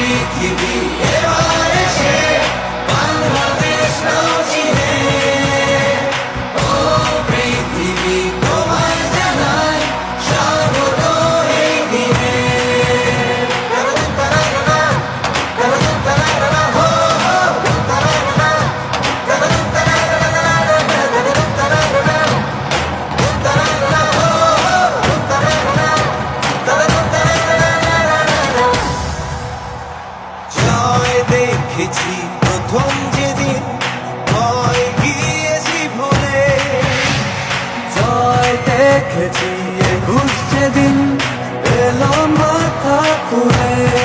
পৃথিবী এবার এসে বাংলাদেশ নাও চিনে। ও পৃথিবী তোমায় জানাই স্বাগত এই দিনে। জয় দেখেছি প্রথম যেদিন, ভয় গিয়েছি ভুলে। জয় দেখেছি 21 যেদিন এলো মাথা খুলে।